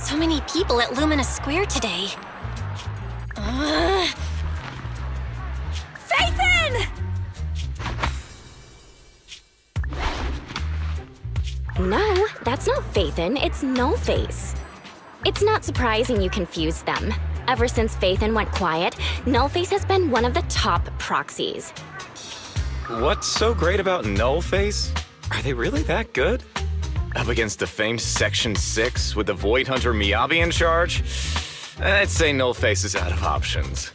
So many people at Lumina Square today. Phaethon! No, that's not Phaethon, it's Nullface. It's not surprising you confused them. Ever since Phaethon went quiet, Nullface has been one of the top proxies. What's so great about Nullface? Are they really that good? Up against the famed Section 6 with the Void Hunter Miyabi in charge? I'd say Nullface is out of options.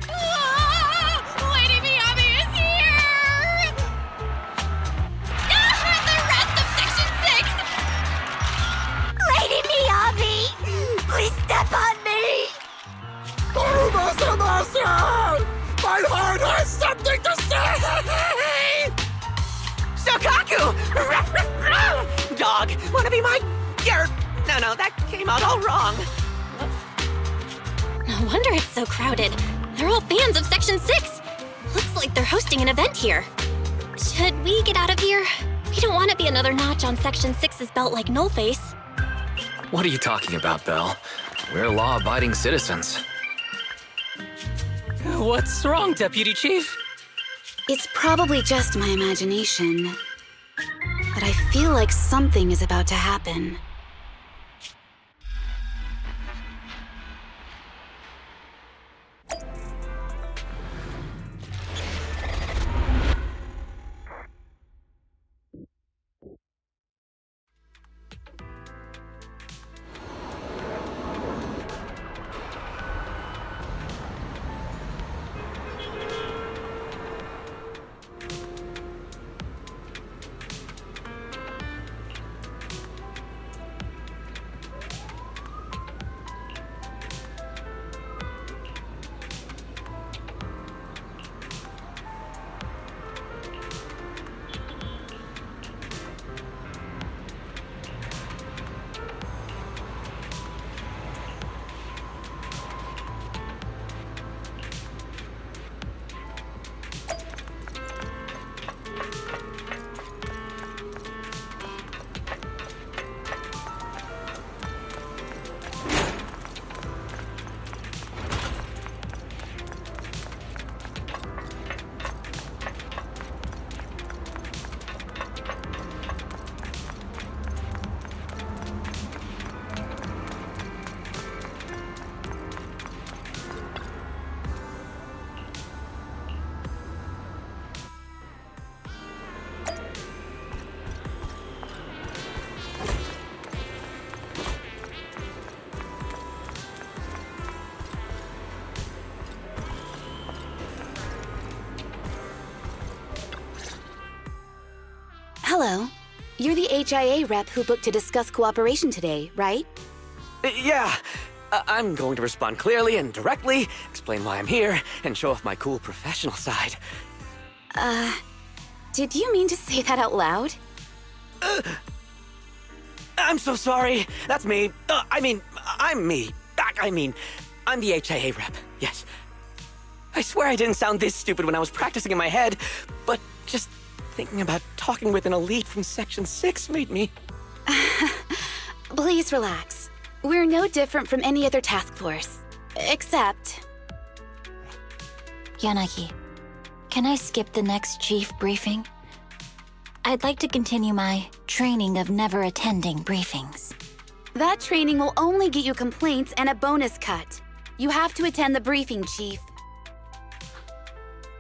Lady Miyabi is here! The rest of Section 6! Lady Miyabi! Please step on me! Master! My heart has something to say! Sokaku! Dog, wanna be my... No, that came out all wrong. No wonder it's so crowded. They're all fans of Section 6. Looks like they're hosting an event here. Should we get out of here? We don't want to be another notch on Section 6's belt like Nullface. What are you talking about, Belle? We're law-abiding citizens. What's wrong, Deputy Chief? It's probably just my imagination, but I feel like something is about to happen. Hello. You're the HIA rep who booked to discuss cooperation today, right? Yeah. I'm going to respond clearly and directly, explain why I'm here, and show off my cool professional side. Did you mean to say that out loud? I'm so sorry. That's me. I'm me. I'm the HIA rep. Yes. I swear I didn't sound this stupid when I was practicing in my head, but just thinking about talking with an elite from Section 6 made me... Please relax. We're no different from any other task force. Except... Yanagi, can I skip the next chief briefing? I'd like to continue my training of never attending briefings. That training will only get you complaints and a bonus cut. You have to attend the briefing, Chief.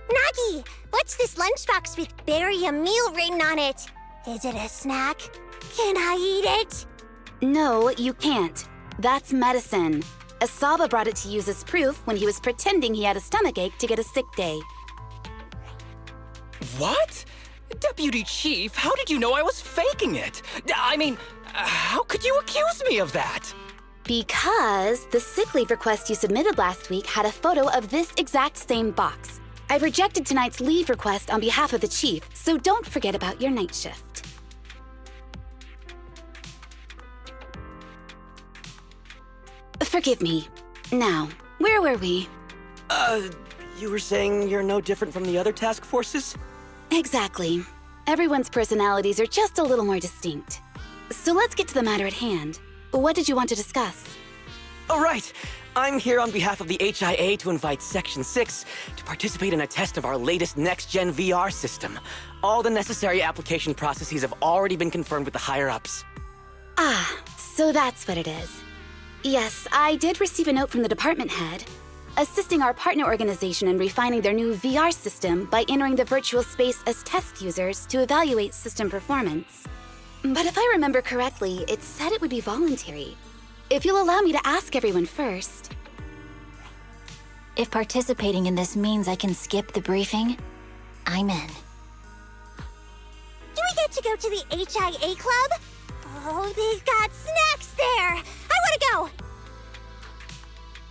Nagi, what's this lunchbox with "bury a meal" written on it? Is it a snack? Can I eat it? No, you can't. That's medicine. Asaba brought it to use as proof when he was pretending he had a stomachache to get a sick day. What? Deputy Chief, how did you know I was faking it? I mean, how could you accuse me of that? Because the sick leave request you submitted last week had a photo of this exact same box. I rejected tonight's leave request on behalf of the Chief, so don't forget about your night shift. Forgive me. Now, where were we? You were saying you're no different from the other task forces? Exactly. Everyone's personalities are just a little more distinct. So let's get to the matter at hand. What did you want to discuss? Oh, right. I'm here on behalf of the HIA to invite Section 6 to participate in a test of our latest next-gen VR system. All the necessary application processes have already been confirmed with the higher-ups. Ah, so that's what it is. Yes, I did receive a note from the department head, assisting our partner organization in refining their new VR system by entering the virtual space as test users to evaluate system performance. But if I remember correctly, it said it would be voluntary. If you'll allow me to ask everyone first. If participating in this means I can skip the briefing, I'm in. Do we get to go to the HIA club? Oh, they've got snacks there! I wanna go!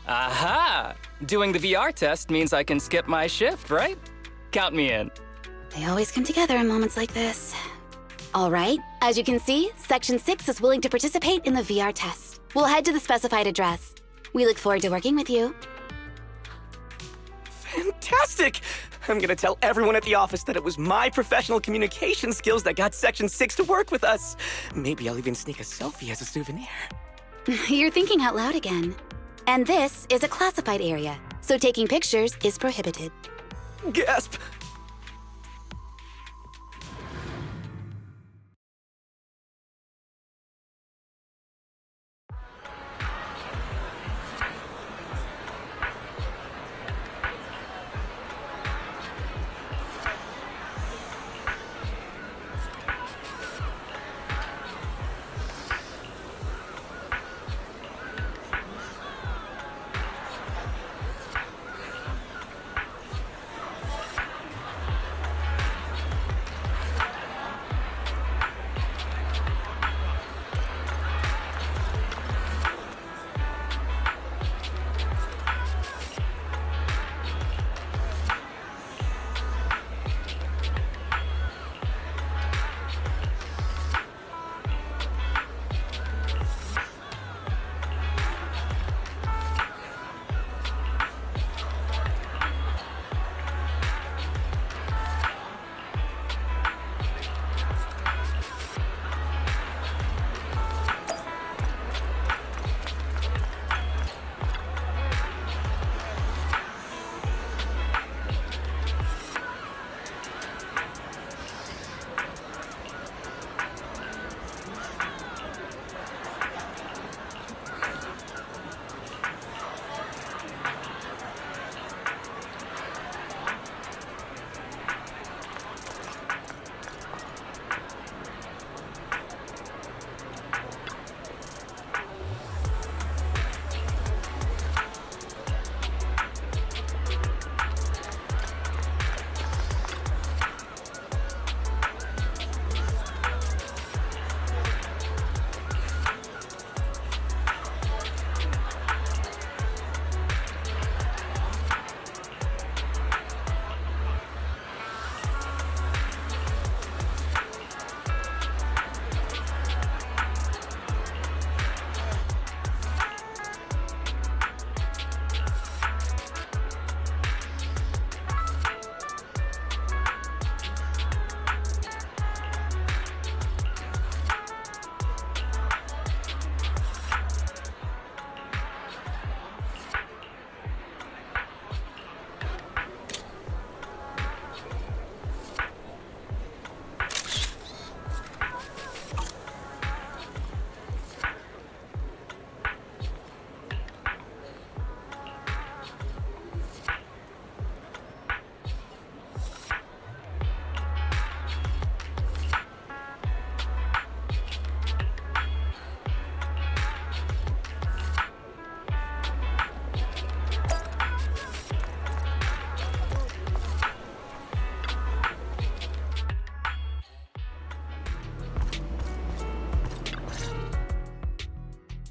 Aha! Doing the VR test means I can skip my shift, right? Count me in. They always come together in moments like this. All right, as you can see, Section 6 is willing to participate in the VR test. We'll head to the specified address. We look forward to working with you. Fantastic! I'm gonna tell everyone at the office that it was my professional communication skills that got Section 6 to work with us. Maybe I'll even sneak a selfie as a souvenir. You're thinking out loud again. And this is a classified area, so taking pictures is prohibited. Gasp!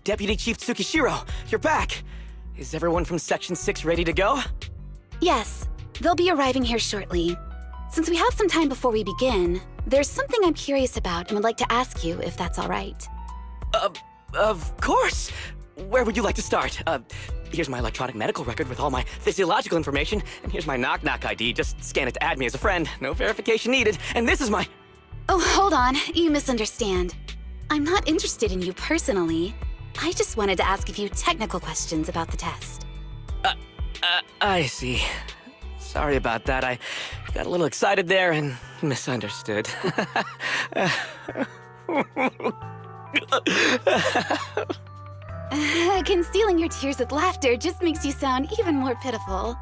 Deputy Chief Tsukishiro, you're back! Is everyone from Section 6 ready to go? Yes, they'll be arriving here shortly. Since we have some time before we begin, there's something I'm curious about and would like to ask you if that's all right. Of course! Where would you like to start? Here's my electronic medical record with all my physiological information, and here's my knock-knock ID. Just scan it to add me as a friend. No verification needed. And this is my... Oh, hold on. You misunderstand. I'm not interested in you personally. I just wanted to ask a few technical questions about the test. I see. Sorry about that. I got a little excited there and misunderstood. Concealing your tears with laughter just makes you sound even more pitiful.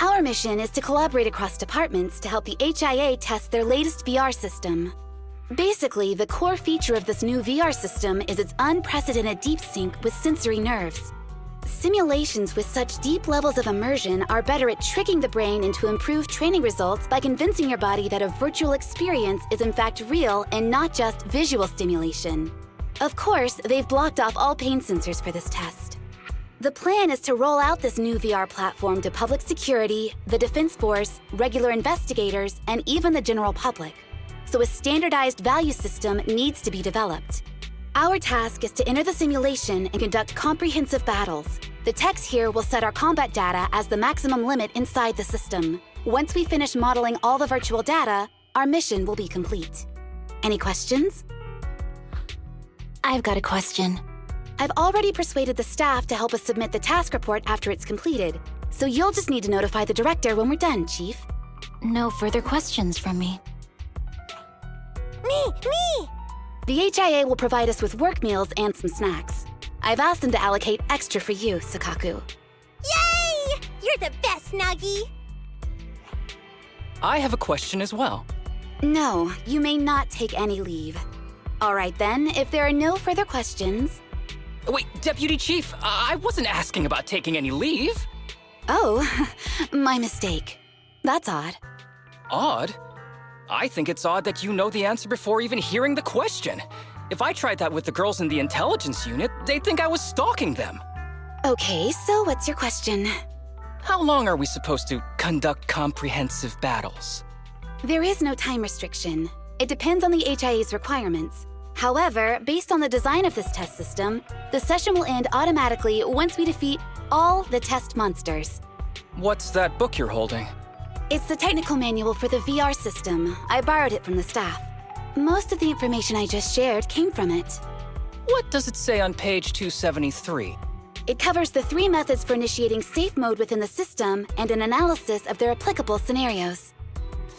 Our mission is to collaborate across departments to help the HIA test their latest VR system. Basically, the core feature of this new VR system is its unprecedented deep sync with sensory nerves. Simulations with such deep levels of immersion are better at tricking the brain into improved training results by convincing your body that a virtual experience is in fact real and not just visual stimulation. Of course, they've blocked off all pain sensors for this test. The plan is to roll out this new VR platform to public security, the Defense Force, regular investigators, and even the general public. So a standardized value system needs to be developed. Our task is to enter the simulation and conduct comprehensive battles. The techs here will set our combat data as the maximum limit inside the system. Once we finish modeling all the virtual data, our mission will be complete. Any questions? I've got a question. I've already persuaded the staff to help us submit the task report after it's completed, so you'll just need to notify the director when we're done, Chief. No further questions from me. Me! The HIA will provide us with work meals and some snacks. I've asked them to allocate extra for you, Sakaku. Yay! You're the best, Nagi! I have a question as well. No, you may not take any leave. All right then, if there are no further questions... Wait, Deputy Chief, I wasn't asking about taking any leave. Oh, my mistake. That's odd. Odd? I think it's odd that you know the answer before even hearing the question. If I tried that with the girls in the intelligence unit, they'd think I was stalking them. Okay, so what's your question? How long are we supposed to conduct comprehensive battles? There is no time restriction. It depends on the HIA's requirements. However, based on the design of this test system, the session will end automatically once we defeat all the test monsters. What's that book you're holding? It's the technical manual for the VR system. I borrowed it from the staff. Most of the information I just shared came from it. What does it say on page 273? It covers the 3 methods for initiating safe mode within the system and an analysis of their applicable scenarios.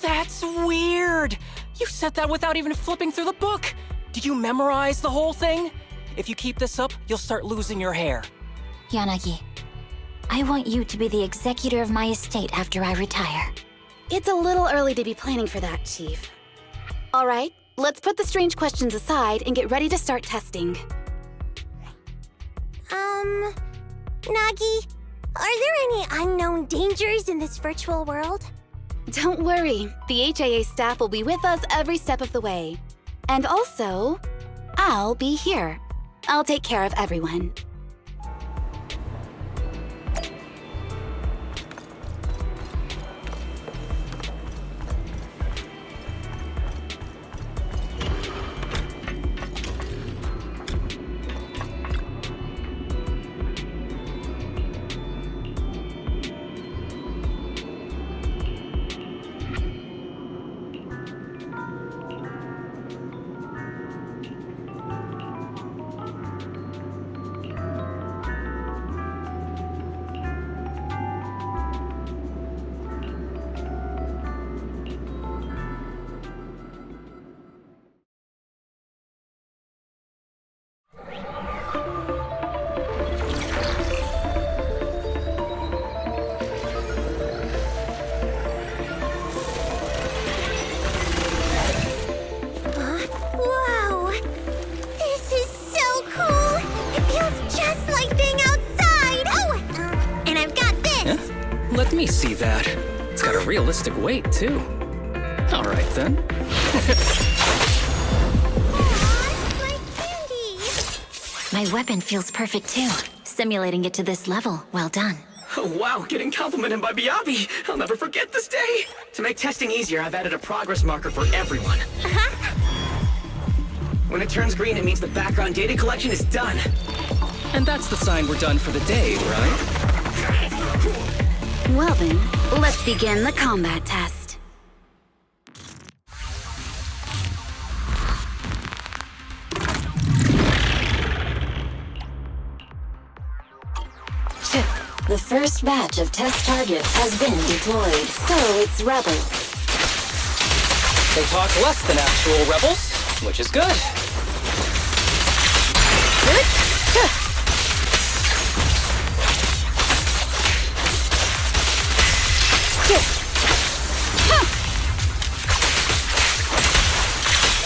That's weird! You said that without even flipping through the book! Did you memorize the whole thing? If you keep this up, you'll start losing your hair. Yanagi, I want you to be the executor of my estate after I retire. It's a little early to be planning for that, Chief. All right, let's put the strange questions aside and get ready to start testing. Nagi, are there any unknown dangers in this virtual world? Don't worry, the HIA staff will be with us every step of the way. And also, I'll be here. I'll take care of everyone. Wow! This is so cool! It feels just like being outside! Oh! And I've got this! Yeah? Let me see that. It's got a realistic weight, too. All right, then. My candy! My weapon feels perfect too. Simulating it to this level, well done. Oh, wow, getting complimented by Biabi. I'll never forget this day. To make testing easier, I've added a progress marker for everyone. When it turns green, it means the background data collection is done. And that's the sign we're done for the day, right? Well then, let's begin the combat test. The first batch of test targets has been deployed. So it's rebels. They talk less than actual rebels, which is good.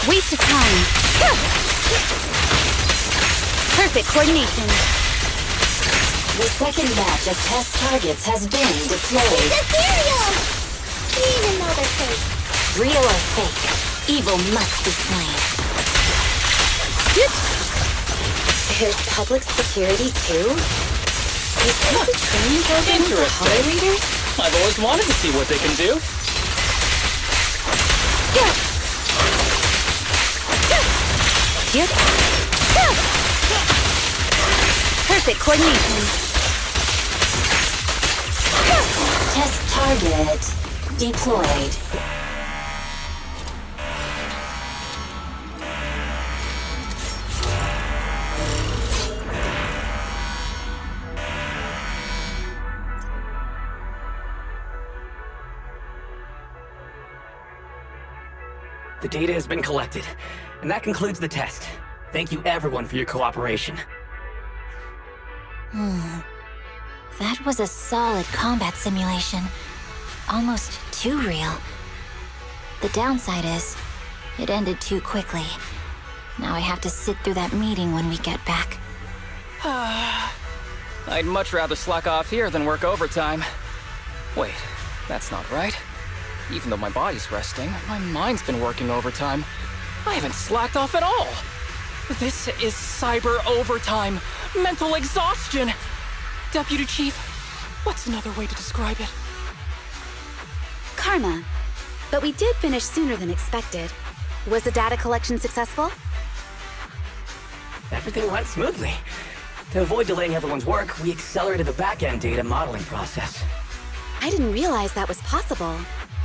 Waste of time. Perfect coordination. The second batch of test targets has been deployed. Ethereal! Even though they're fake. Real or fake, evil must be slain. There's public security too? Is this a training program for holo readers? I've always wanted to see what they can do. Perfect coordination. Test target deployed. The data has been collected, and that concludes the test. Thank you everyone for your cooperation. That was a solid combat simulation. Almost too real. The downside is, it ended too quickly. Now I have to sit through that meeting when we get back. I'd much rather slack off here than work overtime. Wait, that's not right. Even though my body's resting, my mind's been working overtime. I haven't slacked off at all. This is cyber overtime. Mental exhaustion. Deputy Chief, what's another way to describe it? Karma. But we did finish sooner than expected. Was the data collection successful? Everything went smoothly. To avoid delaying everyone's work, we accelerated the back-end data modeling process. I didn't realize that was possible.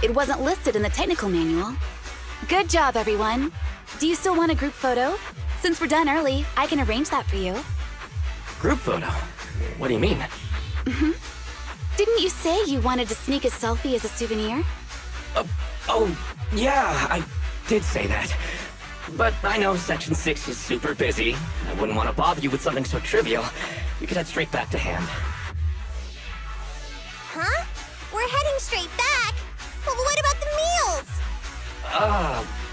It wasn't listed in the technical manual. Good job, everyone. Do you still want a group photo? Since we're done early, I can arrange that for you. Group photo? What do you mean? Didn't you say you wanted to sneak a selfie as a souvenir? Oh, yeah, I did say that. But I know Section 6 is super busy. I wouldn't want to bother you with something so trivial. We could head straight back to hand. Huh? We're heading straight back? But what about the meals?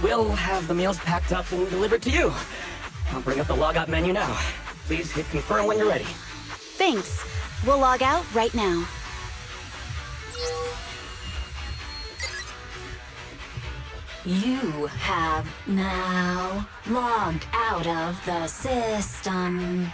We'll have the meals packed up and delivered to you. I'll bring up the logout menu now. Please hit confirm when you're ready. Thanks. We'll log out right now. You have now logged out of the system.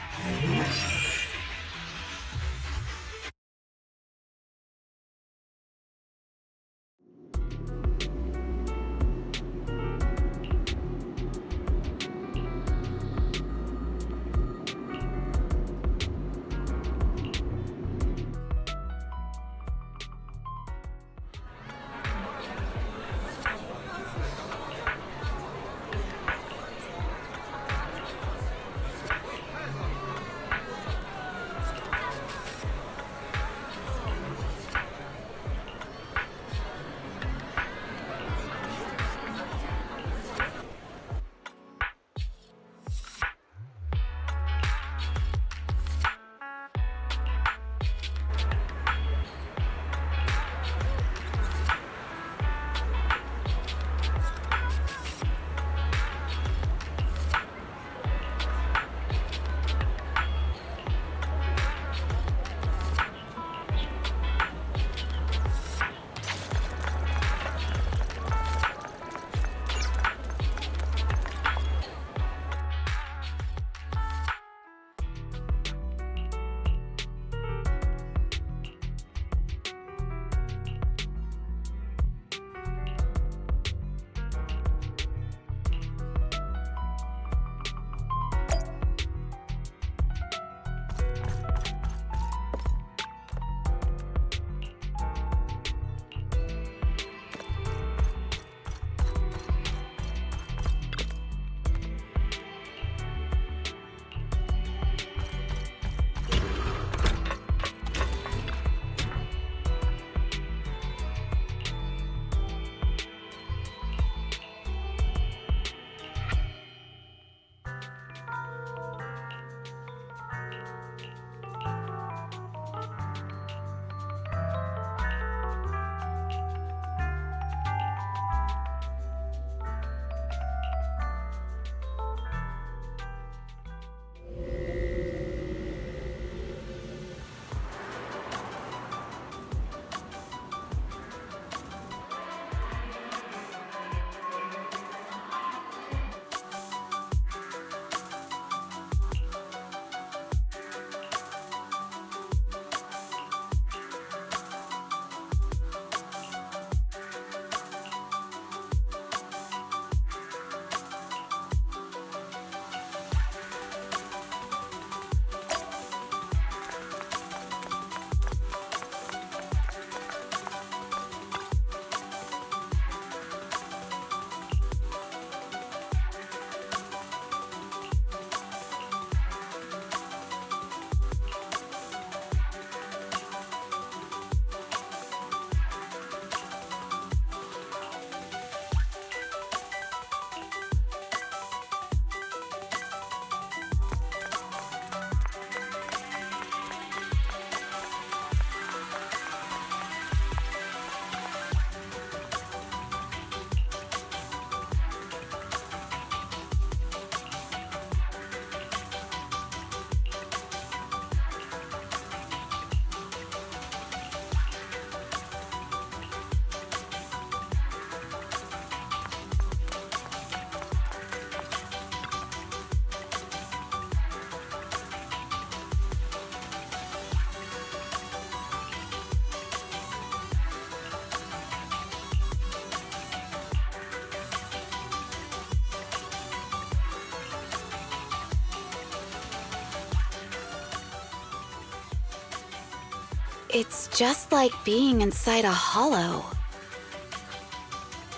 It's just like being inside a hollow.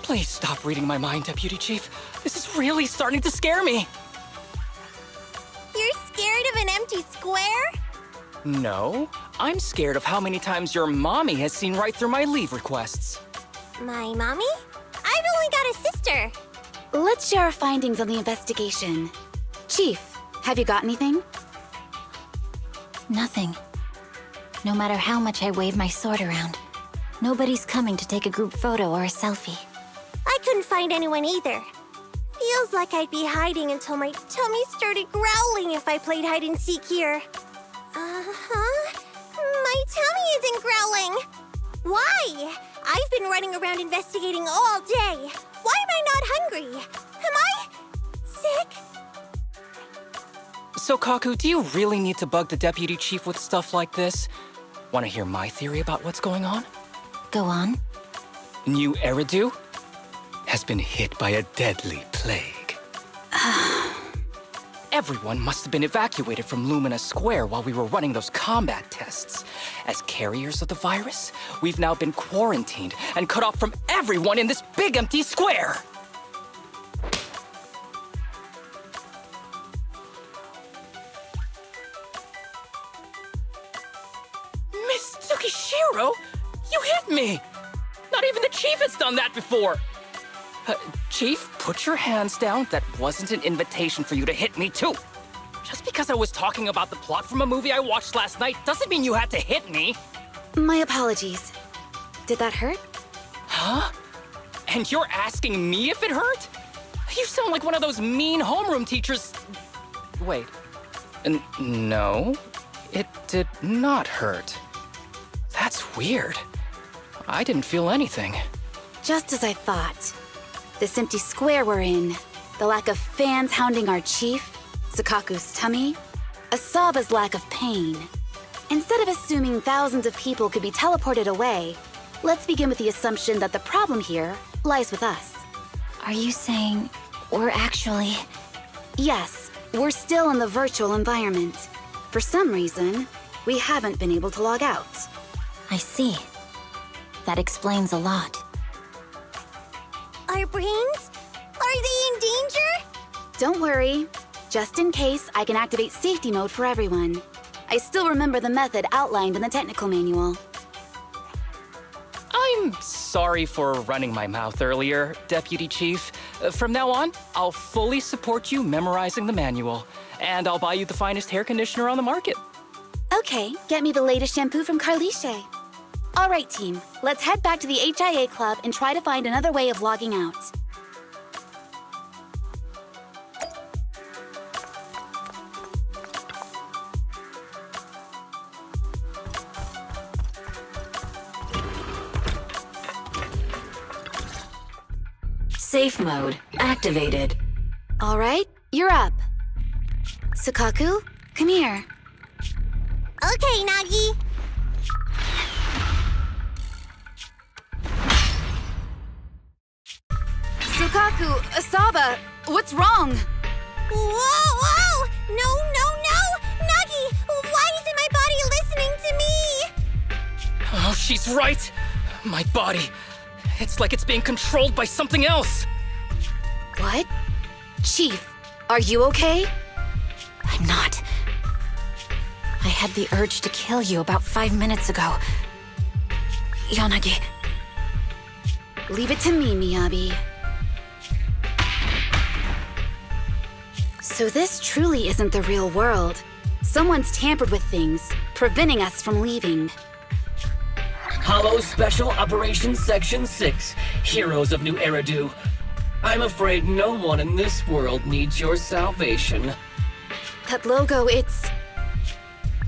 Please stop reading my mind, Deputy Chief. This is really starting to scare me. You're scared of an empty square? No, I'm scared of how many times your mommy has seen right through my leave requests. My mommy? I've only got a sister. Let's share our findings on the investigation. Chief, have you got anything? Nothing. No matter how much I wave my sword around, nobody's coming to take a group photo or a selfie. I couldn't find anyone either. Feels like I'd be hiding until my tummy started growling if I played hide and seek here. Uh-huh. My tummy isn't growling. Why? I've been running around investigating all day. Why am I not hungry? Am I sick? So, Kaku, do you really need to bug the Deputy Chief with stuff like this? Want to hear my theory about what's going on? Go on. New Eridu has been hit by a deadly plague. Everyone must have been evacuated from Lumina Square while we were running those combat tests. As carriers of the virus, we've now been quarantined and cut off from everyone in this big empty square. Miss Tsukishiro, you hit me! Not even the Chief has done that before! Chief, put your hands down. That wasn't an invitation for you to hit me, too. Just because I was talking about the plot from a movie I watched last night doesn't mean you had to hit me. My apologies. Did that hurt? Huh? And you're asking me if it hurt? You sound like one of those mean homeroom teachers. Wait. No, it did not hurt. That's weird. I didn't feel anything. Just as I thought. This empty square we're in, the lack of fans hounding our chief, Sukaku's tummy, Asaba's lack of pain. Instead of assuming thousands of people could be teleported away, let's begin with the assumption that the problem here lies with us. Are you saying we're actually... Yes, we're still in the virtual environment. For some reason, we haven't been able to log out. I see. That explains a lot. Our brains? Are they in danger? Don't worry. Just in case, I can activate safety mode for everyone. I still remember the method outlined in the technical manual. I'm sorry for running my mouth earlier, Deputy Chief. From now on, I'll fully support you memorizing the manual, and I'll buy you the finest hair conditioner on the market. Okay, get me the latest shampoo from Carliche. All right, team, let's head back to the HIA Club and try to find another way of logging out. Safe mode activated. All right, you're up. Sukaku, come here. Okay, Nagi. Sukaku, Asaba, what's wrong? Whoa! No! Nagi, why isn't my body listening to me? Oh, she's right. My body. It's like it's being controlled by something else. What? Chief, are you okay? I'm not. I had the urge to kill you about 5 minutes ago. Yanagi. Leave it to me, Miyabi. So this truly isn't the real world. Someone's tampered with things, preventing us from leaving. Hollow Special Operations Section 6, Heroes of New Eridu. I'm afraid no one in this world needs your salvation. That logo, it's...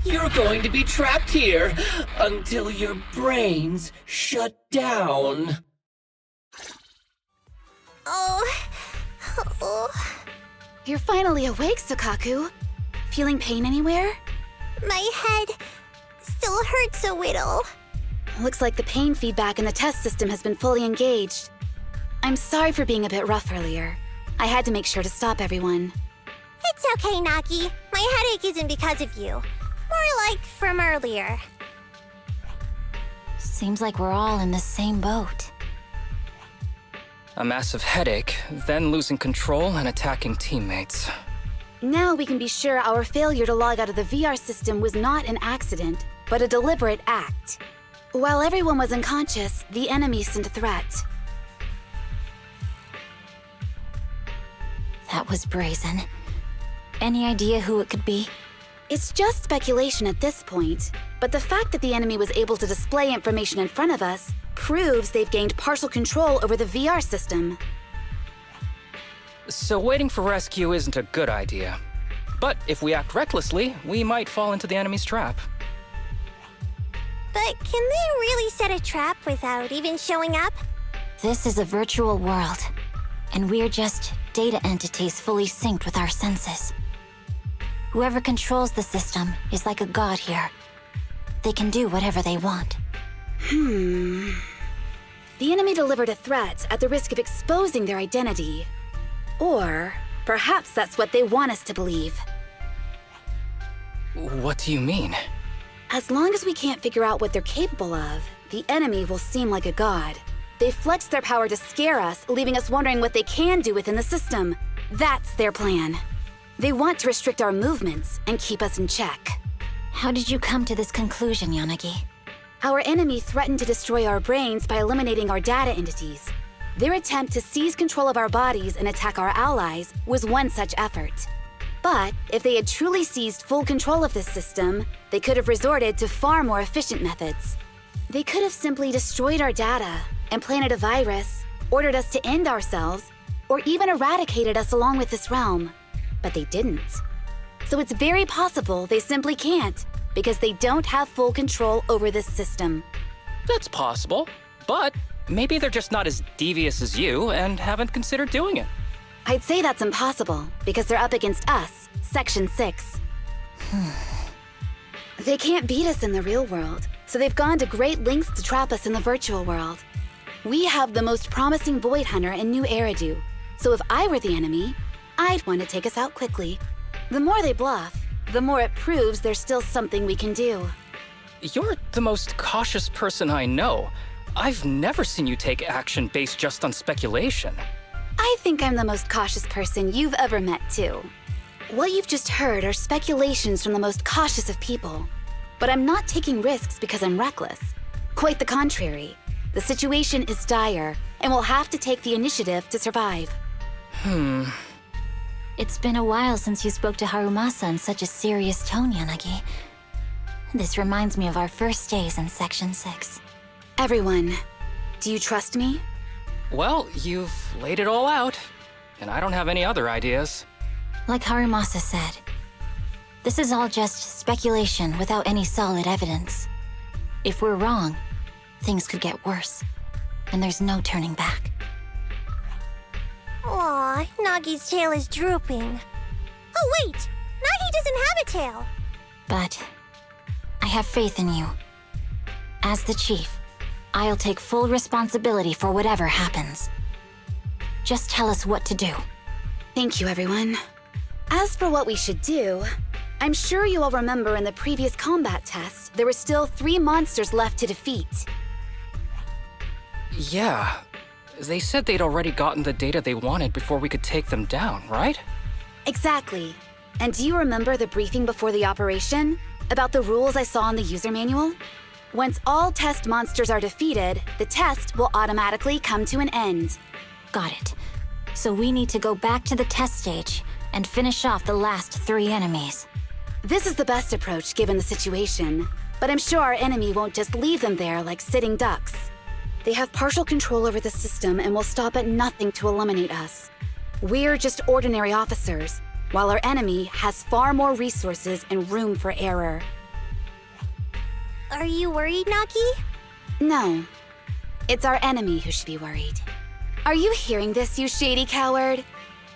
You're going to be trapped here until your brains shut down. Oh. You're finally awake, Sukaku. Feeling pain anywhere? My head still hurts a little. Looks like the pain feedback in the test system has been fully engaged. I'm sorry for being a bit rough earlier. I had to make sure to stop everyone. It's okay, Nagi. My headache isn't because of you. More like from earlier. Seems like we're all in the same boat. A massive headache, then losing control and attacking teammates. Now we can be sure our failure to log out of the VR system was not an accident, but a deliberate act. While everyone was unconscious, the enemy sent a threat. That was brazen. Any idea who it could be? It's just speculation at this point, but the fact that the enemy was able to display information in front of us proves they've gained partial control over the VR system. So waiting for rescue isn't a good idea. But if we act recklessly, we might fall into the enemy's trap. But can they really set a trap without even showing up? This is a virtual world, and we're just data entities fully synced with our senses. Whoever controls the system is like a god here. They can do whatever they want. The enemy delivered a threat at the risk of exposing their identity. Or perhaps that's what they want us to believe. What do you mean? As long as we can't figure out what they're capable of, the enemy will seem like a god. They flex their power to scare us, leaving us wondering what they can do within the system. That's their plan. They want to restrict our movements and keep us in check. How did you come to this conclusion, Yanagi? Our enemy threatened to destroy our brains by eliminating our data entities. Their attempt to seize control of our bodies and attack our allies was one such effort. But if they had truly seized full control of this system, they could have resorted to far more efficient methods. They could have simply destroyed our data, implanted a virus, ordered us to end ourselves, or even eradicated us along with this realm. But they didn't. So it's very possible they simply can't, because they don't have full control over this system. That's possible, but maybe they're just not as devious as you and haven't considered doing it. I'd say that's impossible, because they're up against us, Section 6. They can't beat us in the real world, so they've gone to great lengths to trap us in the virtual world. We have the most promising Void Hunter in New Eridu, so if I were the enemy, I'd want to take us out quickly. The more they bluff, the more it proves there's still something we can do. You're the most cautious person I know. I've never seen you take action based just on speculation. I think I'm the most cautious person you've ever met, too. What you've just heard are speculations from the most cautious of people. But I'm not taking risks because I'm reckless. Quite the contrary. The situation is dire, and we'll have to take the initiative to survive. It's been a while since you spoke to Harumasa in such a serious tone, Yanagi. This reminds me of our first days in Section 6. Everyone, do you trust me? Well, you've laid it all out, and I don't have any other ideas. Like Harumasa said, this is all just speculation without any solid evidence. If we're wrong, things could get worse, and there's no turning back. Aw, Nagi's tail is drooping. Oh wait! Nagi doesn't have a tail! But I have faith in you. As the chief, I'll take full responsibility for whatever happens. Just tell us what to do. Thank you, everyone. As for what we should do, I'm sure you all remember in the previous combat test, there were still 3 monsters left to defeat. Yeah. They said they'd already gotten the data they wanted before we could take them down, right? Exactly. And do you remember the briefing before the operation? About the rules I saw in the user manual? Once all test monsters are defeated, the test will automatically come to an end. Got it. So we need to go back to the test stage and finish off the last 3 enemies. This is the best approach given the situation, but I'm sure our enemy won't just leave them there like sitting ducks. They have partial control over the system and will stop at nothing to eliminate us. We're just ordinary officers, while our enemy has far more resources and room for error. Are you worried, Nagi? No. It's our enemy who should be worried. Are you hearing this, you shady coward?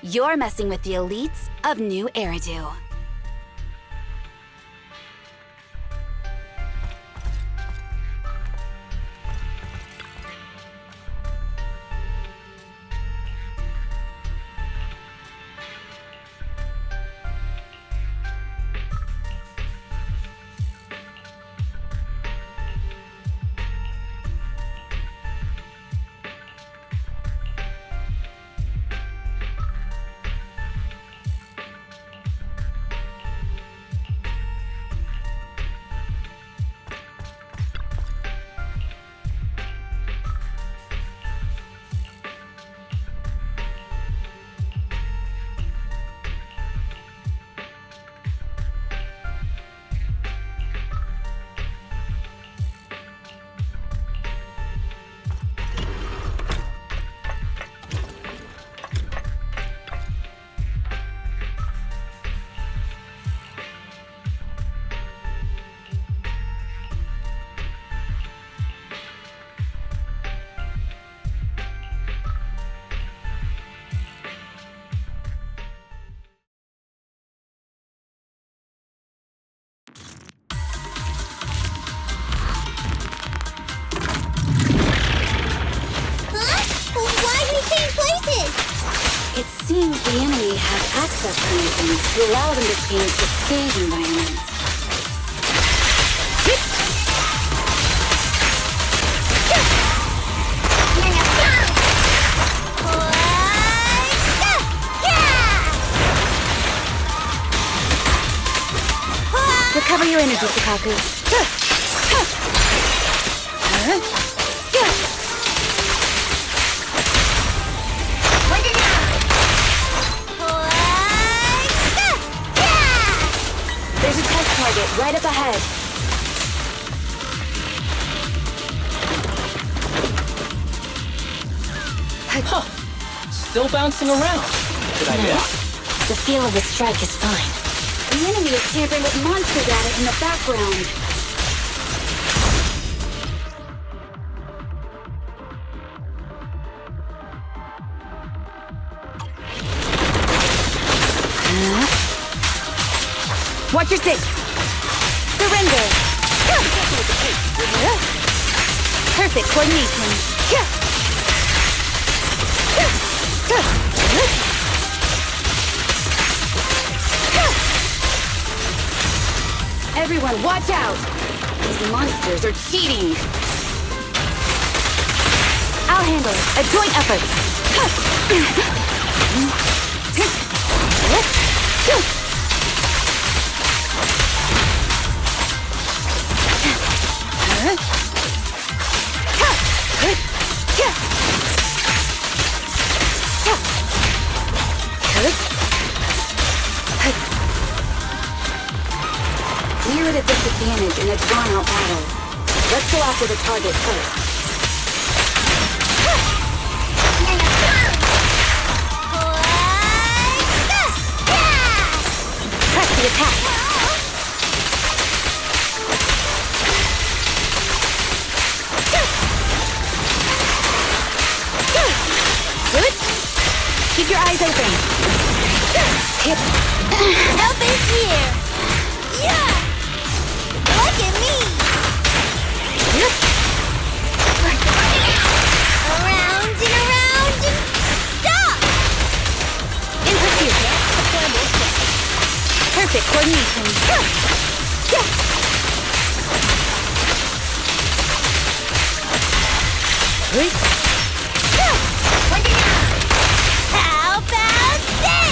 You're messing with the elites of New Eridu. access permissions to allow them to change the stage environment. Recover your energy, Fukaku. There's a test target right up ahead. Huh. Still bouncing around. Good idea. The feel of the strike is fine. The enemy is tampering with monster data in the background. Watch your six. Surrender. Perfect coordination. Everyone, watch out! These monsters are cheating! I'll handle it. A joint effort. We're at a disadvantage in a drawn-out battle. Let's go after the target first. Press the attack. Good. Keep your eyes open. Hip. Help is here! Yeah! Look at me! Around and around and stop! In pursuit. Perfect coordination. How about this?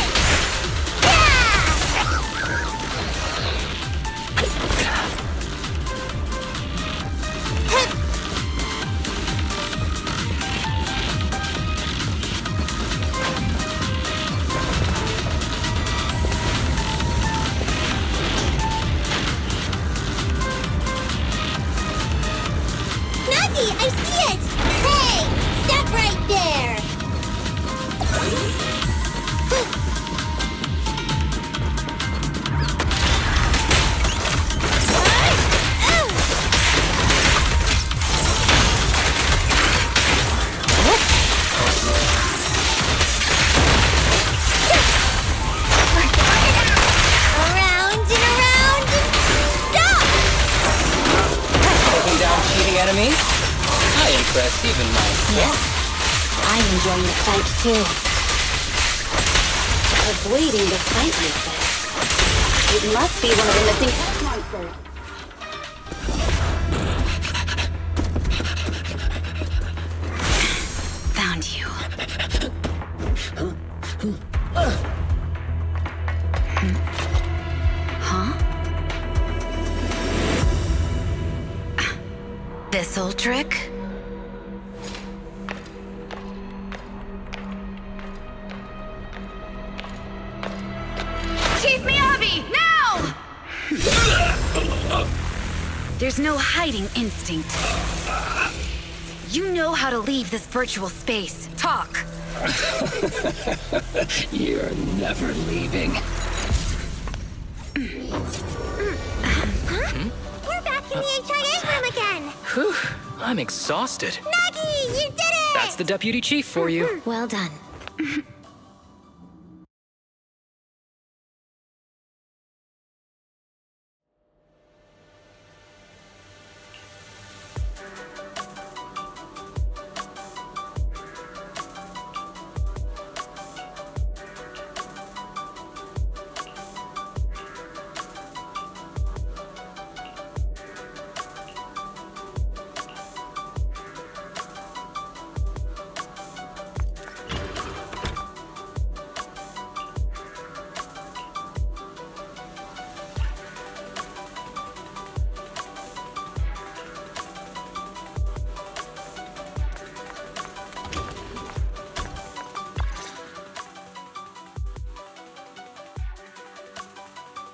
Nuggy, I see it! Hey! Stop right there! Around and around and stop! Taking down cheating enemies? I impress even myself. Yes. I'm enjoying the fight too. Avoiding the fight like this. It must be one of the missing monsters. Found you. Huh? This old trick? Chief Miyabi, now! There's no hiding instinct. You know how to leave this virtual space. Talk. You're never leaving. We're back in the HIA room again! Whew, I'm exhausted. Nuggy, you did it! That's the deputy chief for you. Well done.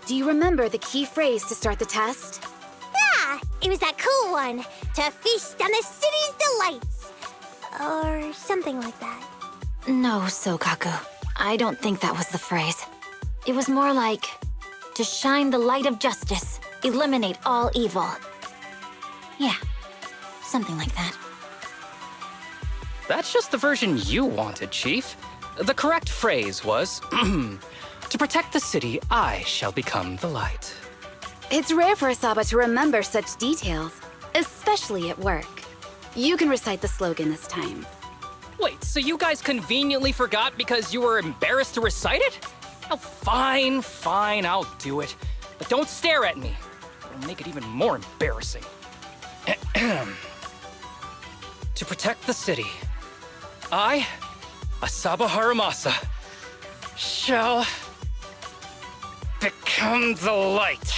Do you remember the key phrase to start the test? Yeah, it was that cool one. To feast on the city's delights. Or something like that. No, Sokaku. I don't think that was the phrase. It was more like, to shine the light of justice, eliminate all evil. Yeah, something like that. That's just the version you wanted, Chief. The correct phrase was, to protect the city, I shall become the light. It's rare for Asaba to remember such details, especially at work. You can recite the slogan this time. Wait, so you guys conveniently forgot because you were embarrassed to recite it? Oh, fine, I'll do it. But don't stare at me. It'll make it even more embarrassing. To protect the city, I, Asaba Harumasa, shall become the light.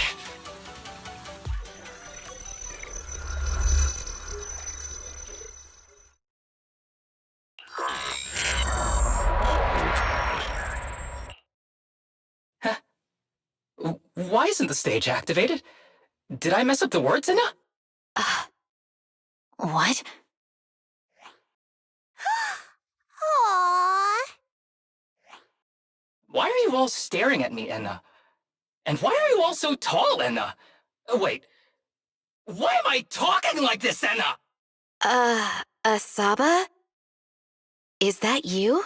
Huh? Why isn't the stage activated? Did I mess up the words, Inna? What? Aww. Why are you all staring at me, Enna? And why are you all so tall, Enna? Wait, why am I talking like this, Enna? Asaba? Is that you?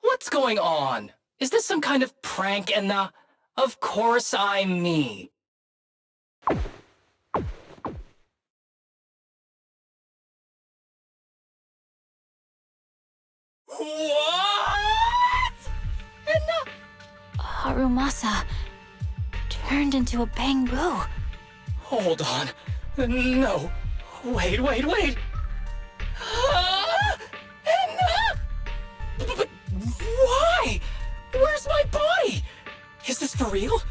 What's going on? Is this some kind of prank, Enna? Of course I'm me. What? Enna? Harumasa turned into a bamboo. Hold on. No. Wait. Enna? But why? Where's my body? Is this for real?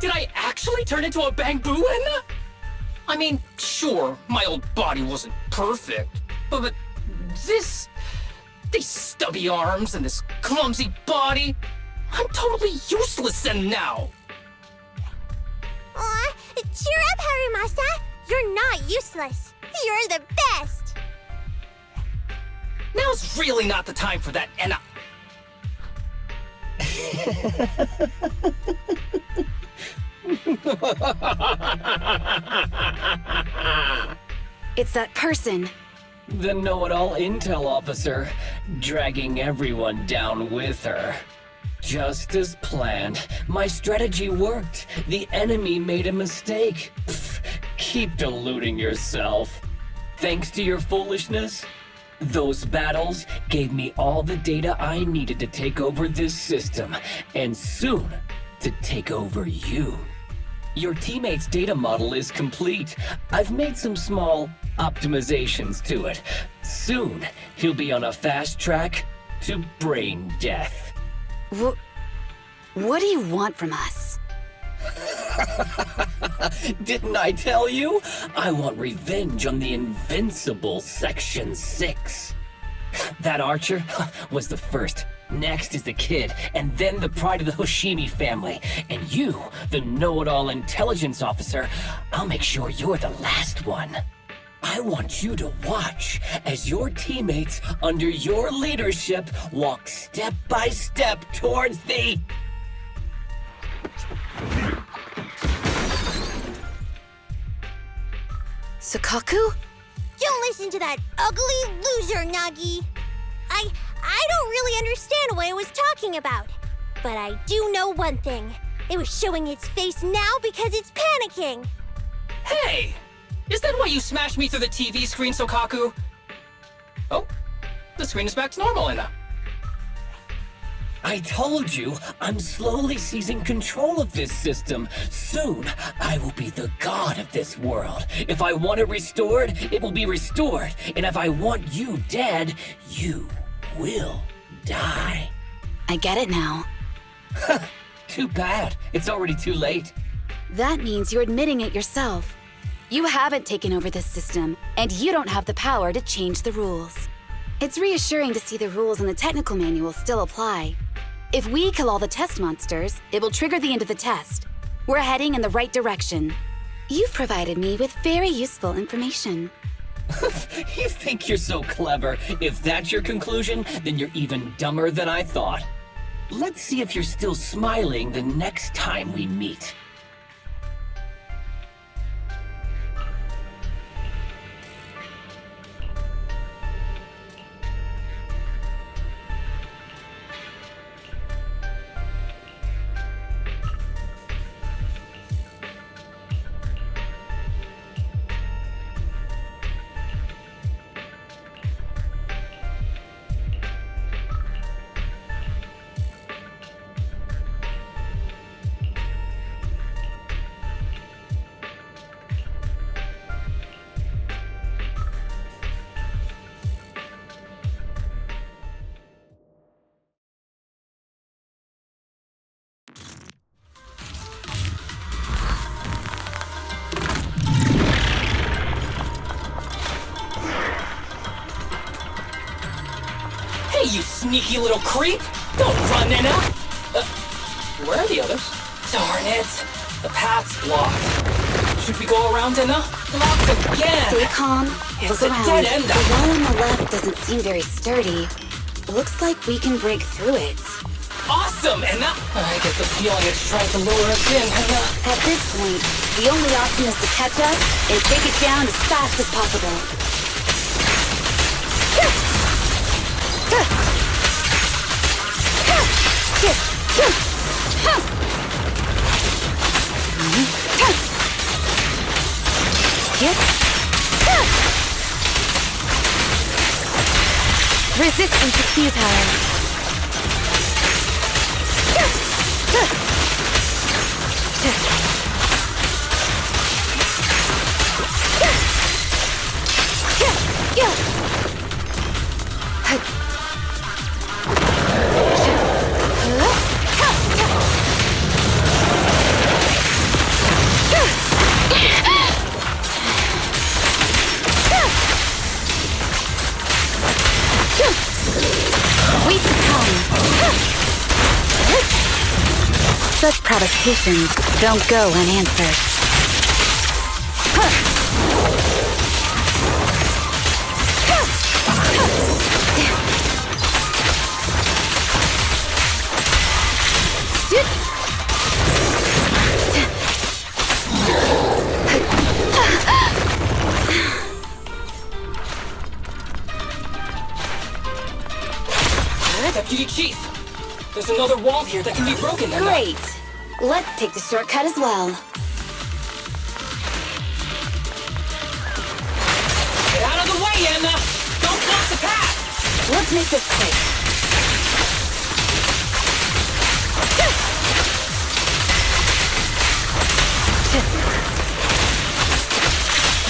Did I actually turn into a bamboo, Enna? I mean, sure, my old body wasn't perfect, but this... these stubby arms and this clumsy body... I'm totally useless then now! Aw, cheer up, Harumasa. You're not useless. You're the best. Now's really not the time for that, Enna. It's that person. The know-it-all intel officer, dragging everyone down with her. Just as planned. My strategy worked. The enemy made a mistake. Pfft, keep deluding yourself. Thanks to your foolishness, those battles gave me all the data I needed to take over this system, and soon to take over you. Your teammate's data model is complete. I've made some small optimizations to it. Soon, he'll be on a fast track to brain death. What do you want from us? Didn't I tell you? I want revenge on the invincible Section 6. That archer was the first. Next is the kid, and then the pride of the Hoshimi family. And you, the know-it-all intelligence officer, I'll make sure you're the last one. I want you to watch as your teammates under your leadership walk step by step towards the... Sokaku? Don't listen to that ugly loser, Nagi. I don't really understand what it was talking about. But I do know one thing. It was showing its face now because it's panicking. Hey! Is that why you smashed me through the TV screen, Sokaku? Oh, the screen is back to normal, Enna. I told you, I'm slowly seizing control of this system. Soon, I will be the god of this world. If I want it restored, it will be restored. And if I want you dead, you will die. I get it now. Too bad. It's already too late. That means you're admitting it yourself. You haven't taken over this system, and you don't have the power to change the rules. It's reassuring to see the rules in the technical manual still apply. If we kill all the test monsters, it will trigger the end of the test. We're heading in the right direction. You've provided me with very useful information. You think you're so clever. If that's your conclusion, then you're even dumber than I thought. Let's see if you're still smiling the next time we meet. Hey, you sneaky little creep! Don't run, Nina! Where are the others? Darn it! The path's blocked. Should we go around, Nina? Blocked again! Stay calm. It's Look a around. dead end. The wall on the left doesn't seem very sturdy. Looks like we can break through it. Awesome, Nina! I get the feeling it's trying to lure us in, Nina. At this point, the only option is to catch up and take it down as fast as possible. Resistance is futile. Such provocations don't go unanswered. Deputy Chief! There's another wall here that can be broken, Nina. Great! Let's take the shortcut as well. Get out of the way, Anna! Don't block the path! Let's make this quick.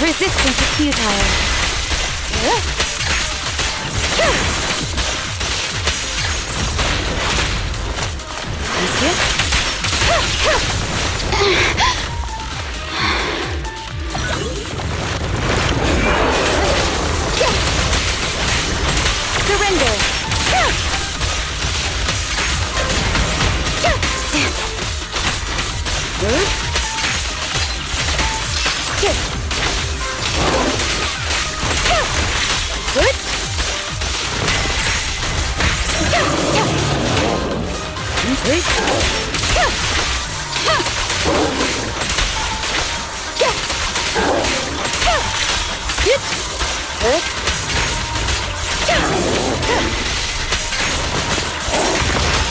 Resistance is futile. Surrender!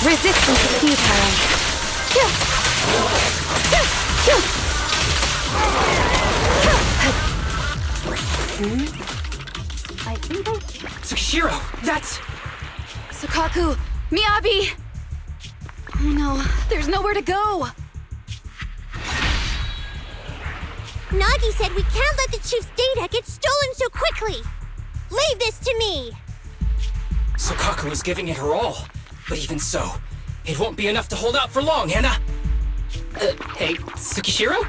Resistance is futile. I think Tsukishiro, that's... Sukaku! Miyabi! Oh no, there's nowhere to go! Nagi said we can't let the Chief's data get stolen so quickly! Leave this to me! Sukaku is giving it her all. But even so, it won't be enough to hold out for long, Anna! Hey, Tsukishiro?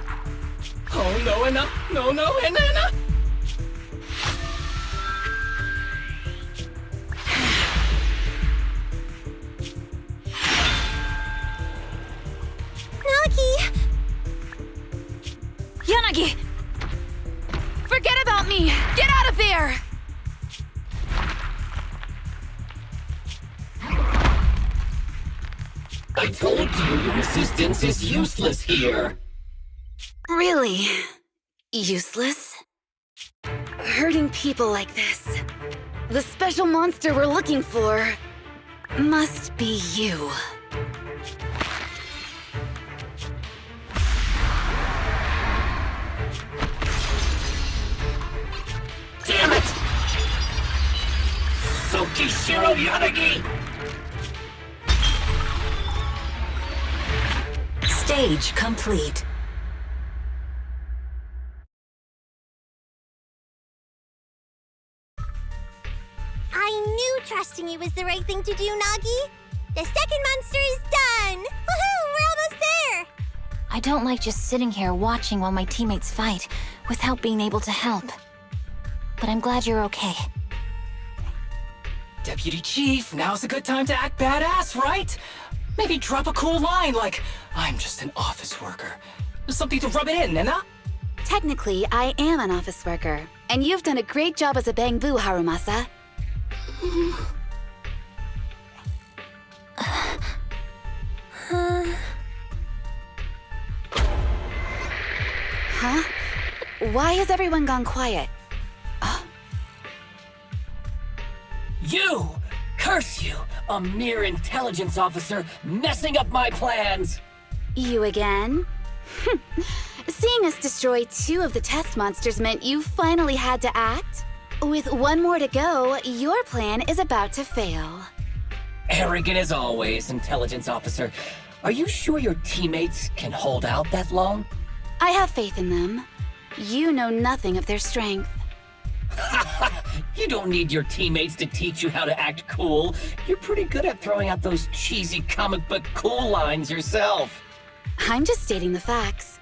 Oh no, Anna! No, Anna! Nagi! I told you your resistance is useless here. Really? Useless? Hurting people like this. The special monster we're looking for must be you. Damn it! Sokishiro Yanagi! Stage complete. I knew trusting you was the right thing to do, Nagi. The second monster is done! Woohoo! We're almost there! I don't like just sitting here watching while my teammates fight without being able to help. But I'm glad you're okay. Deputy Chief, now's a good time to act badass, right? Maybe drop a cool line like, I'm just an office worker. Something to rub it in, Nena? Technically, I am an office worker, and you've done a great job as a Bangbu, Harumasa. Huh? Why has everyone gone quiet? You! Curse you! A mere intelligence officer messing up my plans! You again? Seeing us destroy 2 of the test monsters meant you finally had to act? With 1 more to go, your plan is about to fail. Arrogant as always, intelligence officer. Are you sure your teammates can hold out that long? I have faith in them. You know nothing of their strength. You don't need your teammates to teach you how to act cool. You're pretty good at throwing out those cheesy comic book cool lines yourself. I'm just stating the facts.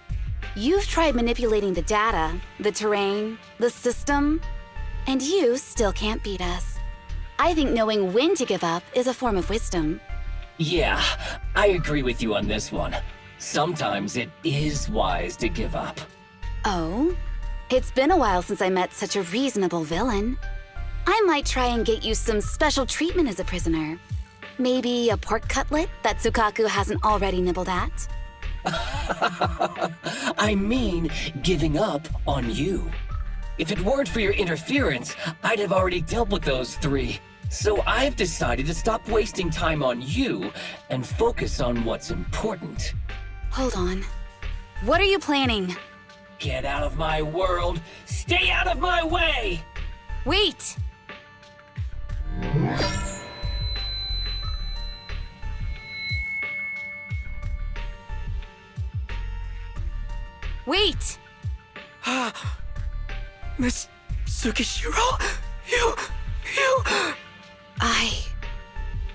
You've tried manipulating the data, the terrain, the system, and you still can't beat us. I think knowing when to give up is a form of wisdom. Yeah, I agree with you on this one. Sometimes it is wise to give up. Oh? It's been a while since I met such a reasonable villain. I might try and get you some special treatment as a prisoner. Maybe a pork cutlet that Tsukaku hasn't already nibbled at? I mean, giving up on you. If it weren't for your interference, I'd have already dealt with those 3. So I've decided to stop wasting time on you and focus on what's important. Hold on. What are you planning? Get out of my world! Stay out of my way! Wait! Wait! Miss Tsukishiro? You...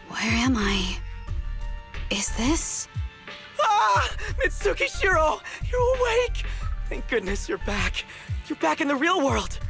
Where am I? Is this? Mitsukishiro! You're awake! Thank goodness you're back. You're back in the real world.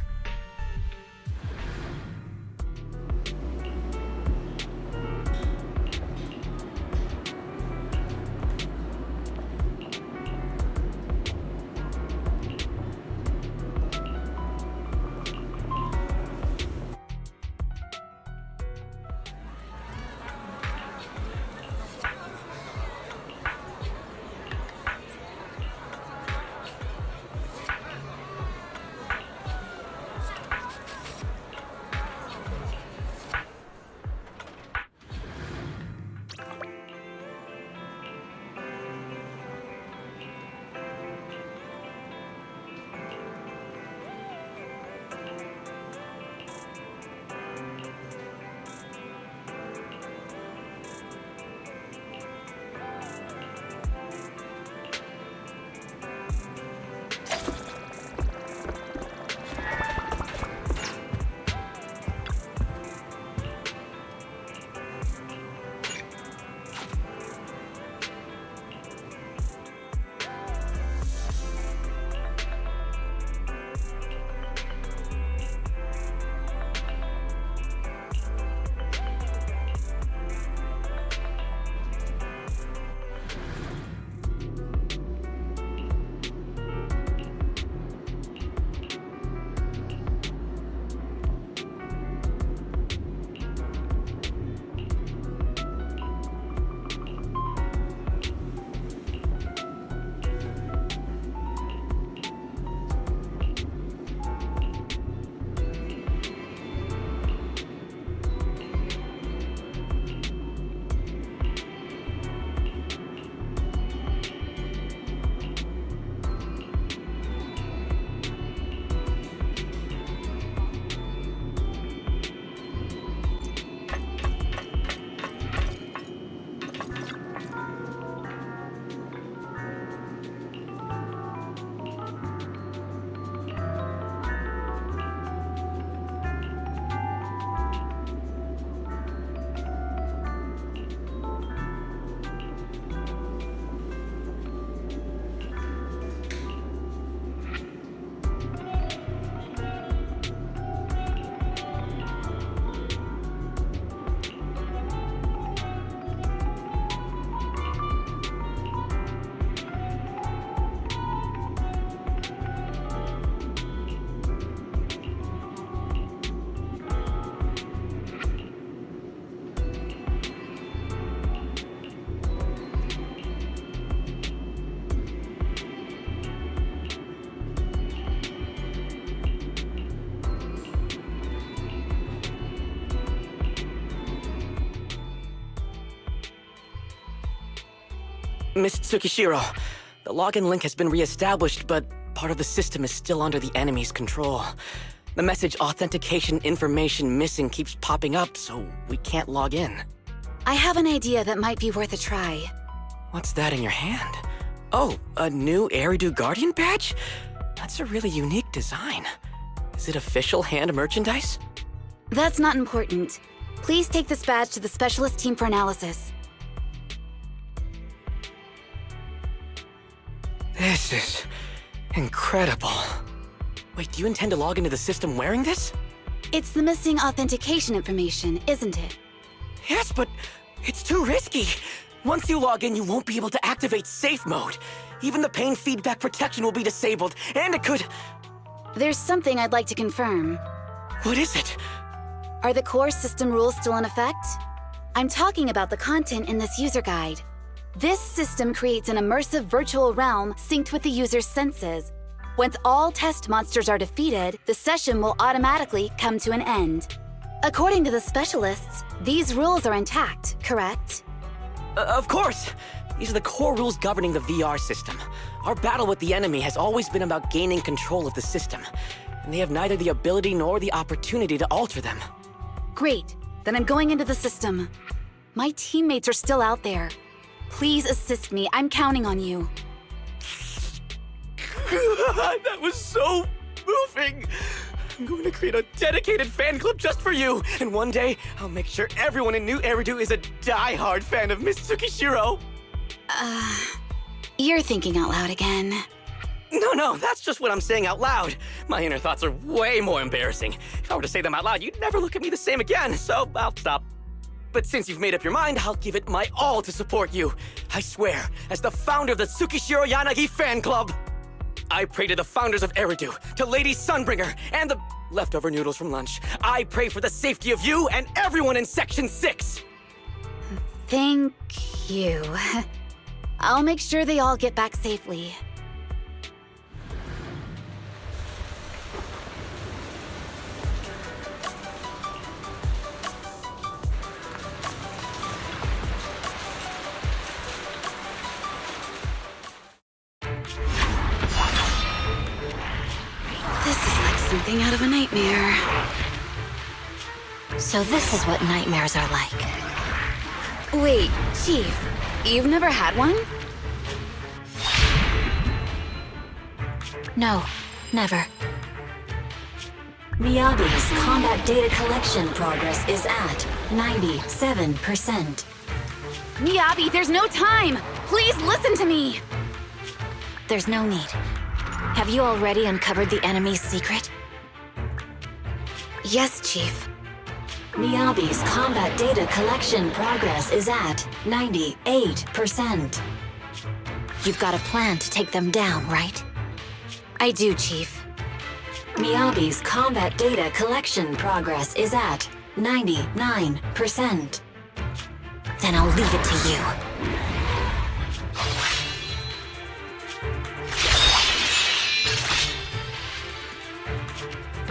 Miss Tsukishiro, the login link has been re-established, but part of the system is still under the enemy's control. The message authentication information missing keeps popping up, so we can't log in. I have an idea that might be worth a try. What's that in your hand? Oh, a new Eridu Guardian badge? That's a really unique design. Is it official hand merchandise? That's not important. Please take this badge to the specialist team for analysis. This is incredible. Wait, do you intend to log into the system wearing this? It's the missing authentication information, isn't it? Yes, but it's too risky. Once you log in, you won't be able to activate safe mode. Even the pain feedback protection will be disabled, and it could... There's something I'd like to confirm. What is it? Are the core system rules still in effect? I'm talking about the content in this user guide. This system creates an immersive virtual realm synced with the user's senses. Once all test monsters are defeated, the session will automatically come to an end. According to the specialists, these rules are intact, correct? Of course! These are the core rules governing the VR system. Our battle with the enemy has always been about gaining control of the system, and they have neither the ability nor the opportunity to alter them. Great, then I'm going into the system. My teammates are still out there. Please assist me, I'm counting on you. That was so moving! I'm going to create a dedicated fan club just for you, and one day, I'll make sure everyone in New Eridu is a die-hard fan of Miss Tsukishiro. You're thinking out loud again. No, that's just what I'm saying out loud. My inner thoughts are way more embarrassing. If I were to say them out loud, you'd never look at me the same again, so I'll stop. But since you've made up your mind, I'll give it my all to support you. I swear, as the founder of the Tsukishiro Yanagi fan club. I pray to the founders of Eridu, to Lady Sunbringer, and the leftover noodles from lunch. I pray for the safety of you and everyone in Section 6! Thank you. I'll make sure they all get back safely. Something out of a nightmare. So this is what nightmares are like. Wait, Chief, you've never had one? No, never. Miyabi's combat data collection progress is at 97%. Miyabi, there's no time! Please listen to me! There's no need. Have you already uncovered the enemy's secret? Yes, Chief. Miyabi's combat data collection progress is at 98%. You've got a plan to take them down, right? I do, Chief. Miyabi's combat data collection progress is at 99%. Then I'll leave it to you.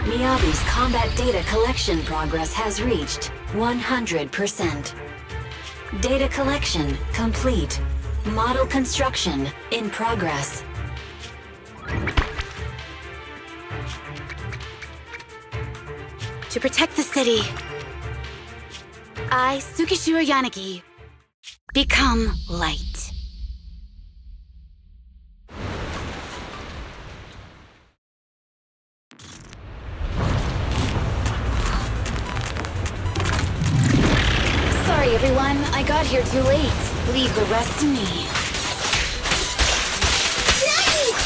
Miyabi's combat data collection progress has reached 100%. Data collection complete. Model construction in progress. To protect the city, I, Tsukishiro Yanagi, become light. Sorry, everyone. I got here too late. Leave the rest to me.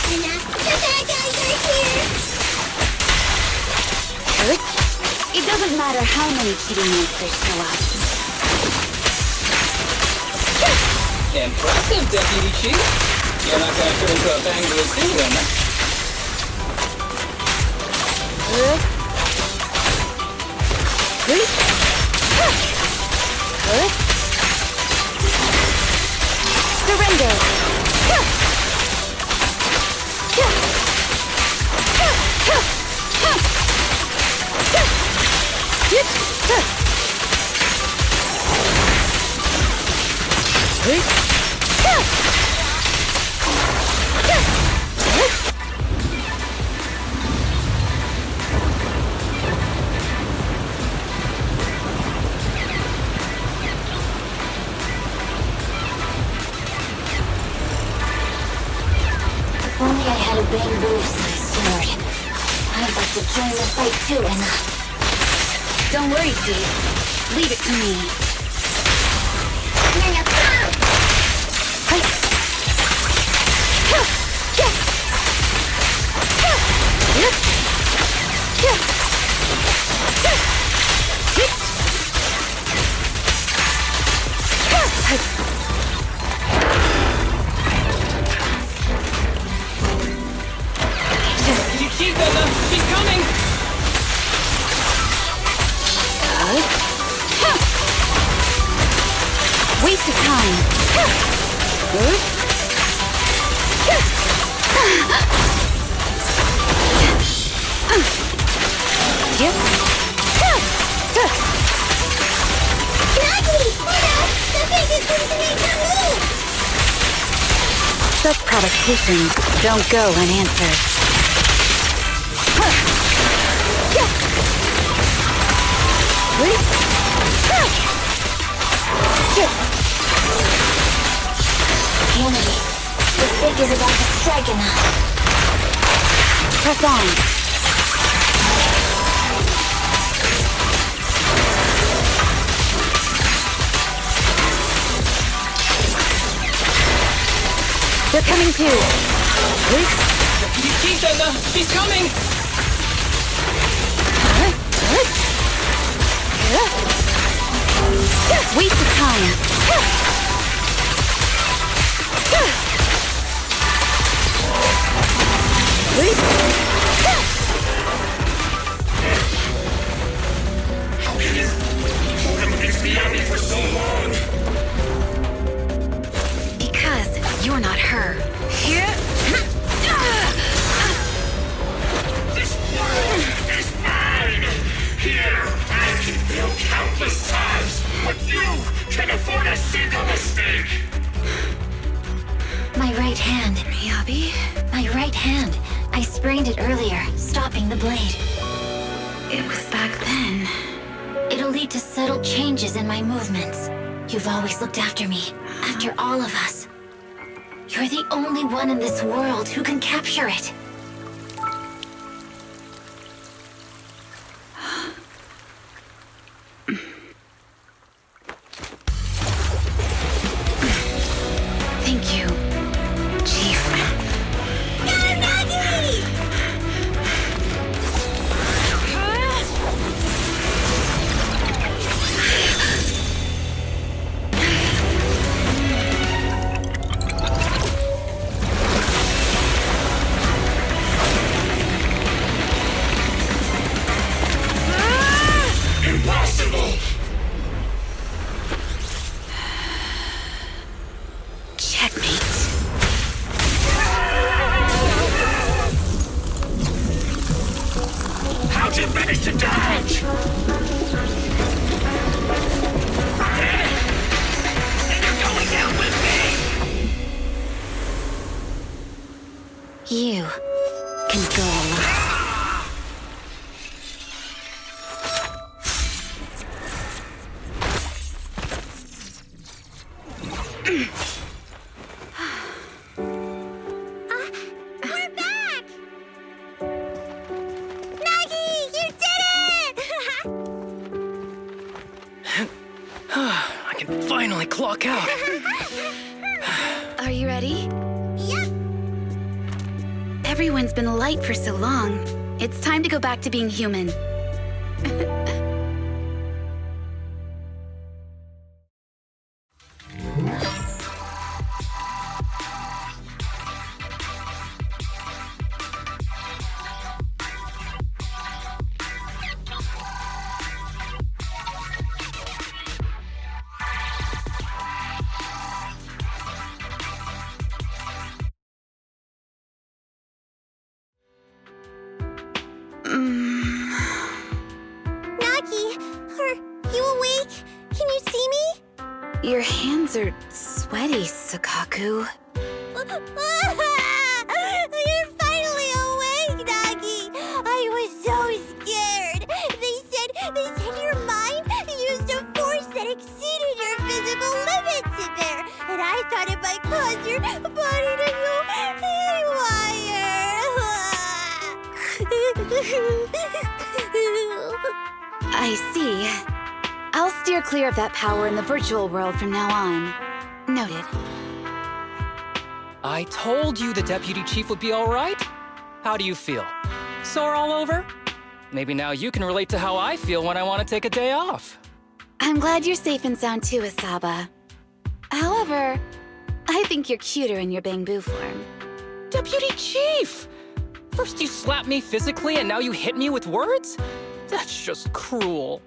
Enough! The bad guys are here! It doesn't matter how many cheating monsters show up. Impressive, Deputy Chief. You're not gonna turn into a Bangalore penguin. Surrender! If only I had a bamboo-sized sword. I'd like to join the fight too, Anna. Don't worry, Steve. Leave it to me. You keep Anna! She's coming! Waste of time. Such provocations don't go unanswered. Unity, the fig is about to strike Anna. Press on. They're coming too. You keep Anna! She's coming! Waste of time. How can you hold him against the enemy for so long? Because you're not her. This world is mine! Here, I can fail countless times, but you can afford a single mistake! My right hand. Miyabi? My right hand. I sprained it earlier, stopping the blade. It was back then. It'll lead to subtle changes in my movements. You've always looked after me, after all of us. You're the only one in this world who can capture it. Thank you, Chief. Impossible! Checkmate. How'd you manage to dodge? And you're going down with me! You can go alone. We're back! Nagi, you did it! I can finally clock out. Are you ready? Yep. Everyone's been light for so long. It's time to go back to being human. Nagi, are you awake? Can you see me? Your hands are sweaty, Sakaku. You're finally awake, Nagi! I was so scared! They said your mind used a force that exceeded your physical limits in there, and I thought it might cause your body to go haywire. I see. I'll steer clear of that power in the virtual world from now on. Noted. I told you the deputy chief would be all right. How do you feel? Sore all over? Maybe now you can relate to how I feel when I want to take a day off. I'm glad you're safe and sound too, Asaba. However, I think you're cuter in your Bangbu form. Deputy chief! First you slap me physically and now you hit me with words? That's just cruel.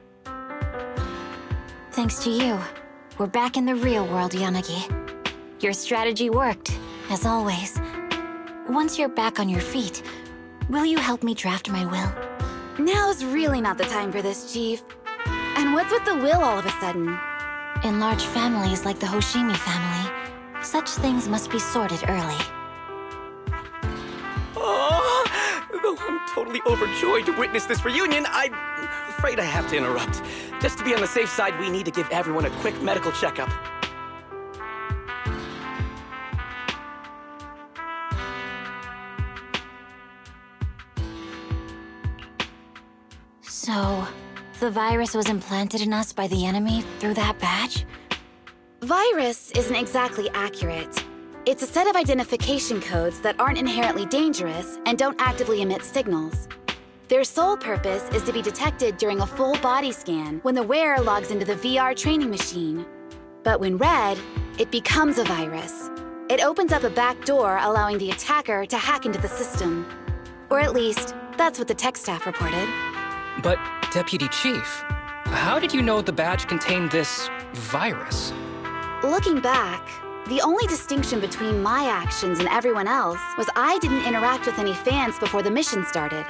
Thanks to you, we're back in the real world, Yanagi. Your strategy worked, as always. Once you're back on your feet, will you help me draft my will? Now's really not the time for this, Chief. And what's with the will all of a sudden? In large families like the Hoshimi family, such things must be sorted early. Oh, though I'm totally overjoyed to witness this reunion, I'm afraid I have to interrupt. Just to be on the safe side, we need to give everyone a quick medical checkup. So, the virus was implanted in us by the enemy through that badge? Virus isn't exactly accurate. It's a set of identification codes that aren't inherently dangerous and don't actively emit signals. Their sole purpose is to be detected during a full body scan when the wearer logs into the VR training machine. But when read, it becomes a virus. It opens up a back door, allowing the attacker to hack into the system. Or at least, that's what the tech staff reported. But, Deputy Chief, how did you know the badge contained this virus? Looking back, the only distinction between my actions and everyone else was I didn't interact with any fans before the mission started.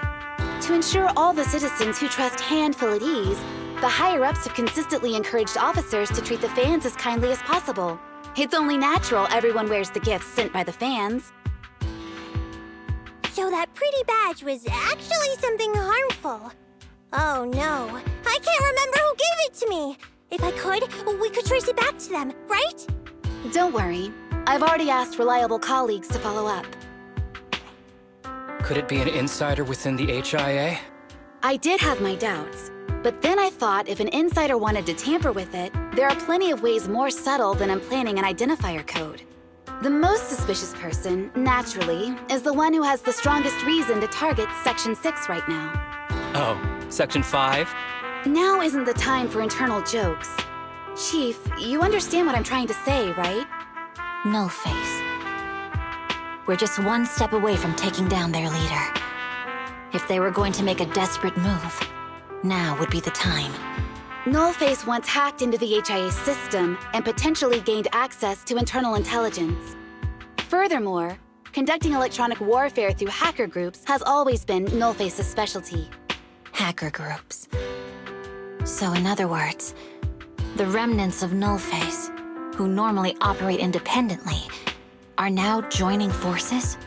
To ensure all the citizens who trust Hand feel at ease, the higher-ups have consistently encouraged officers to treat the fans as kindly as possible. It's only natural everyone wears the gifts sent by the fans. So that pretty badge was actually something harmful. Oh no, I can't remember who gave it to me. If I could, we could trace it back to them, right? Don't worry. I've already asked reliable colleagues to follow up. Could it be an insider within the HIA? I did have my doubts, but then I thought if an insider wanted to tamper with it, there are plenty of ways more subtle than implanting an identifier code. The most suspicious person, naturally, is the one who has the strongest reason to target Section 6 right now. Oh, Section 5? Now isn't the time for internal jokes. Chief, you understand what I'm trying to say, right? Nullface. We're just one step away from taking down their leader. If they were going to make a desperate move, now would be the time. Nullface once hacked into the HIA system and potentially gained access to internal intelligence. Furthermore, conducting electronic warfare through hacker groups has always been Nullface's specialty. Hacker groups. So in other words, the remnants of Nullface, who normally operate independently, are now joining forces?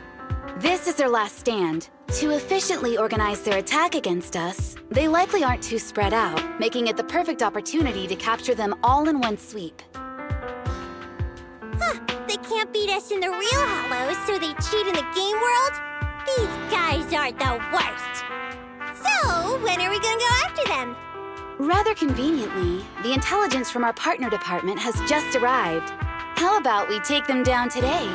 This is their last stand. To efficiently organize their attack against us, they likely aren't too spread out, making it the perfect opportunity to capture them all in one sweep. Huh, they can't beat us in the real Hollows, so they cheat in the game world? These guys aren't the worst. So, when are we gonna go after them? Rather conveniently, the intelligence from our partner department has just arrived. How about we take them down today?